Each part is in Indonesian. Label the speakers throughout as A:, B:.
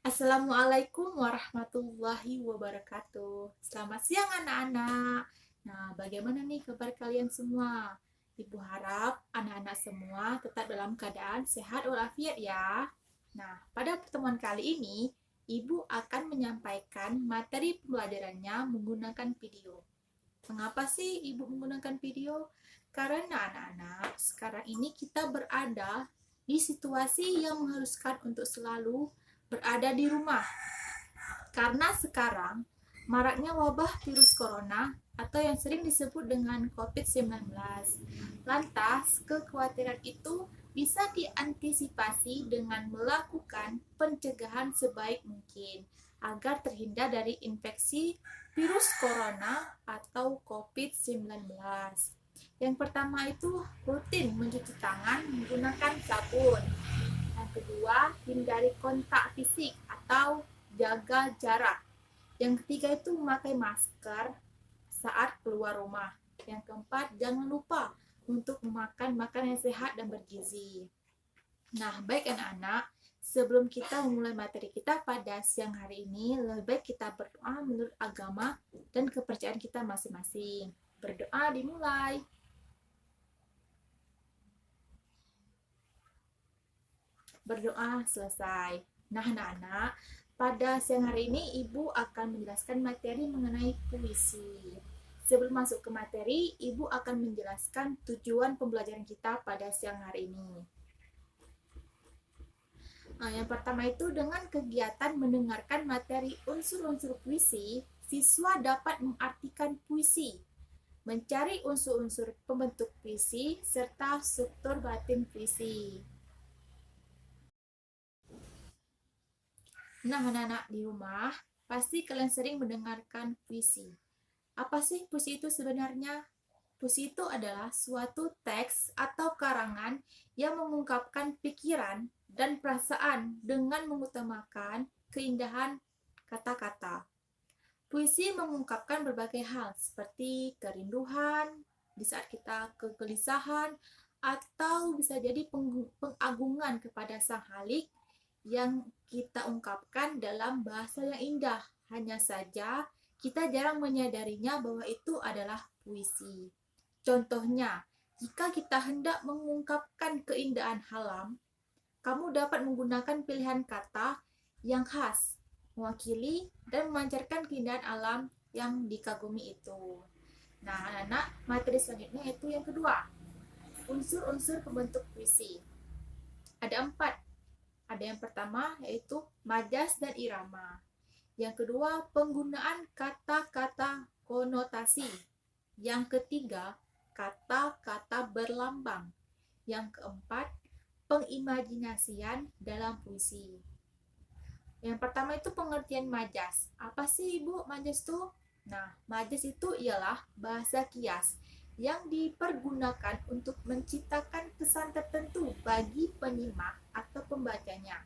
A: Assalamualaikum warahmatullahi wabarakatuh. Selamat siang anak-anak. Nah, bagaimana nih kabar kalian semua? Ibu harap anak-anak semua tetap dalam keadaan sehat walafiat ya. Nah, pada pertemuan kali ini, Ibu akan menyampaikan materi pembelajarannya menggunakan video. Mengapa sih Ibu menggunakan video? Karena anak-anak, sekarang ini kita berada di situasi yang mengharuskan untuk selalu berada di rumah. Karena sekarang maraknya wabah virus corona atau yang sering disebut dengan COVID-19. Lantas, kekhawatiran itu bisa diantisipasi dengan melakukan pencegahan sebaik mungkin agar terhindar dari infeksi virus corona atau COVID-19. Yang pertama itu rutin mencuci tangan menggunakan sabun. Yang kedua, hindari kontak fisik atau jaga jarak. Yang ketiga itu memakai masker saat keluar rumah. Yang keempat, jangan lupa untuk memakan makanan yang sehat dan bergizi. Nah, baik anak-anak, sebelum kita memulai materi kita pada siang hari ini, lebih baik kita berdoa menurut agama dan kepercayaan kita masing-masing. Berdoa dimulai. Berdoa selesai. Nah, anak-anak, pada siang hari ini Ibu akan menjelaskan materi mengenai puisi. Sebelum masuk ke materi, Ibu akan menjelaskan tujuan pembelajaran kita pada siang hari ini. Nah, yang pertama itu dengan kegiatan mendengarkan materi unsur-unsur puisi, siswa dapat mengartikan puisi, mencari unsur-unsur pembentuk puisi, serta struktur batin puisi. Nah, anak-anak di rumah, pasti kalian sering mendengarkan puisi. Apa sih puisi itu sebenarnya? Puisi itu adalah suatu teks atau karangan yang mengungkapkan pikiran dan perasaan dengan mengutamakan keindahan kata-kata. Puisi mengungkapkan berbagai hal seperti kerinduan, di saat kita kegelisahan, atau bisa jadi pengagungan kepada Sang Halik yang kita ungkapkan dalam bahasa yang indah. Hanya saja kita jarang menyadarinya bahwa itu adalah puisi. Contohnya, jika kita hendak mengungkapkan keindahan alam, kamu dapat menggunakan pilihan kata yang khas, mewakili dan memancarkan keindahan alam yang dikagumi itu. Nah, anak-anak, materi selanjutnya yaitu yang kedua, unsur-unsur pembentuk puisi. Ada 4. Ada yang pertama yaitu majas dan irama. Yang kedua, penggunaan kata-kata konotasi. Yang ketiga, kata-kata berlambang. Yang keempat, pengimajinasian dalam puisi. Yang pertama itu pengertian majas. Apa sih Ibu majas itu? Nah, majas itu ialah bahasa kias yang dipergunakan untuk menciptakan kesan tertentu bagi penyimak atau pembacanya.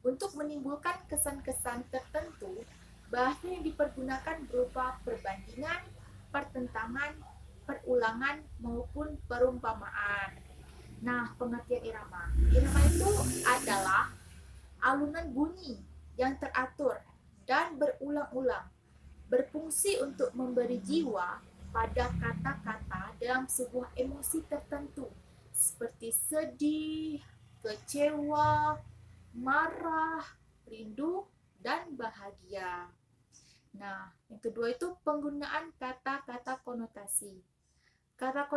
A: Untuk menimbulkan kesan-kesan tertentu, bahasa yang dipergunakan berupa perbandingan, pertentangan, perulangan, maupun perumpamaan. Nah, pengertian irama. Irama itu adalah alunan bunyi yang teratur dan berulang-ulang, berfungsi untuk memberi jiwa pada kata-kata dalam sebuah emosi tertentu, seperti sedih, kecewa, marah, rindu, dan bahagia. Nah, yang kedua itu penggunaan kata-kata konotasi. Kata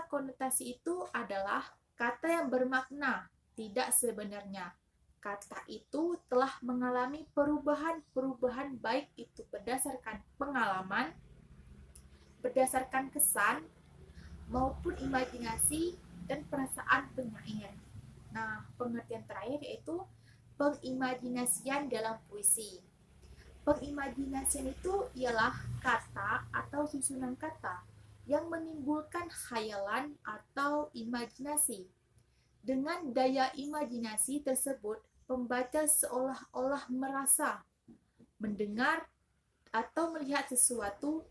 A: konotasi itu adalah kata yang bermakna tidak sebenarnya. Kata itu telah mengalami perubahan-perubahan baik itu berdasarkan pengalaman, berdasarkan kesan, maupun imajinasi dan perasaan penyair. Nah, pengertian terakhir yaitu pengimajinasian dalam puisi. Pengimajinasian itu ialah kata atau susunan kata yang menimbulkan khayalan atau imajinasi. Dengan daya imajinasi tersebut, pembaca seolah-olah merasa, mendengar, atau melihat sesuatu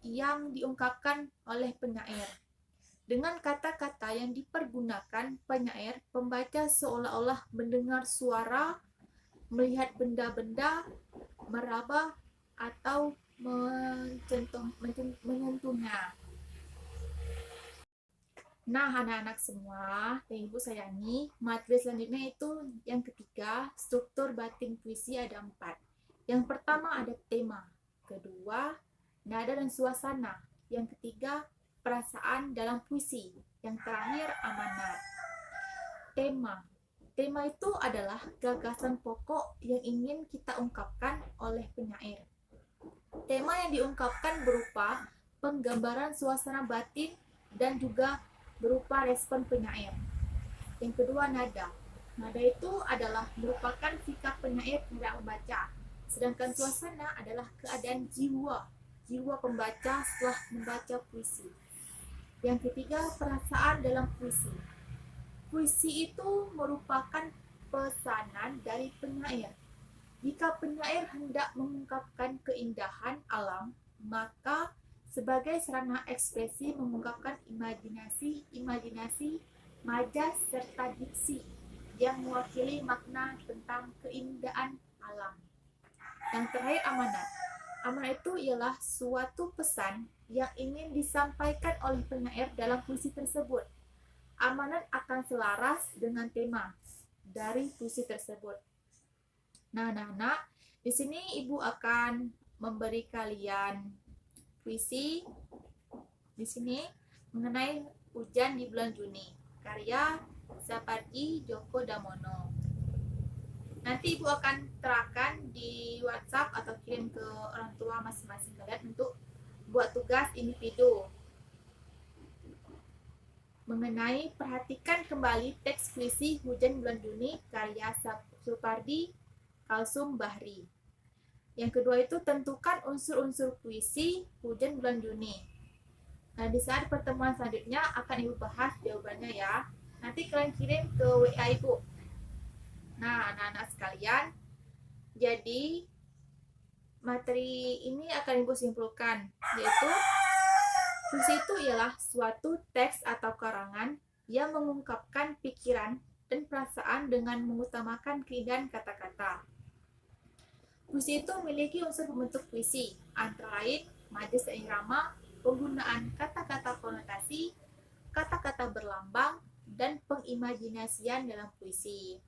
A: yang diungkapkan oleh penyair. Dengan kata-kata yang dipergunakan, penyair pembaca seolah-olah mendengar suara, melihat benda-benda, meraba, atau menyentuhnya. Nah, anak-anak semua yang Ibu sayangi, materi selanjutnya itu yang ketiga, struktur batin puisi ada 4. Yang pertama ada tema, kedua, nada dan suasana, yang ketiga, perasaan dalam puisi, yang terakhir, amanat. Tema. Tema itu adalah gagasan pokok yang ingin kita ungkapkan oleh penyair. Tema yang diungkapkan berupa penggambaran suasana batin dan juga berupa respon penyair. Yang kedua, nada. Nada itu adalah merupakan sikap penyair tidak membaca. Sedangkan suasana adalah keadaan jiwa pembaca setelah membaca puisi. Yang ketiga, perasaan dalam puisi. Puisi itu merupakan pesanan dari penyair. Jika penyair hendak mengungkapkan keindahan alam, maka sebagai sarana ekspresi mengungkapkan imajinasi, majas, serta diksi yang mewakili makna tentang keindahan alam. Yang terakhir, amanat. Amanat itu ialah suatu pesan yang ingin disampaikan oleh penyair dalam puisi tersebut. Amanat akan selaras dengan tema dari puisi tersebut. Nah, anak-anak, di sini Ibu akan memberi kalian puisi di sini mengenai hujan di bulan Juni, karya Sapardi Djoko Damono. Nanti Ibu akan terangkan di WhatsApp atau kirim ke orang tua masing-masing kalian untuk buat tugas individu mengenai perhatikan kembali teks puisi Hujan Bulan Juni karya Supardi Kalsum Bahri. Yang kedua itu tentukan unsur-unsur puisi Hujan Bulan Juni. Nah, di saat pertemuan selanjutnya akan Ibu bahas jawabannya ya. Nanti kalian kirim ke WA Ibu. Nah, anak-anak sekalian, jadi materi ini akan Ibu simpulkan, yaitu puisi itu ialah suatu teks atau karangan yang mengungkapkan pikiran dan perasaan dengan mengutamakan keindahan kata-kata. Puisi itu memiliki unsur pembentuk puisi, antara lain majas dan irama, penggunaan kata-kata konotasi, kata-kata berlambang, dan pengimajinasian dalam puisi.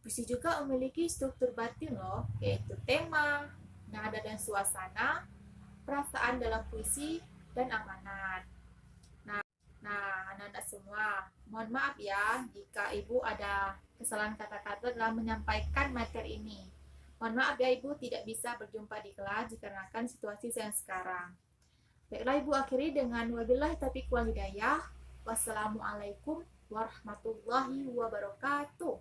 A: Puisi juga memiliki struktur batin loh, yaitu tema, nada dan suasana, perasaan dalam puisi, dan amanat. Nah, anak-anak semua, mohon maaf ya jika Ibu ada kesalahan kata-kata dalam menyampaikan materi ini. Mohon maaf ya Ibu tidak bisa berjumpa di kelas dikarenakan situasi yang sekarang. Baiklah Ibu akhiri dengan wabillahi taufiq wal hidayah. Wassalamualaikum warahmatullahi wabarakatuh.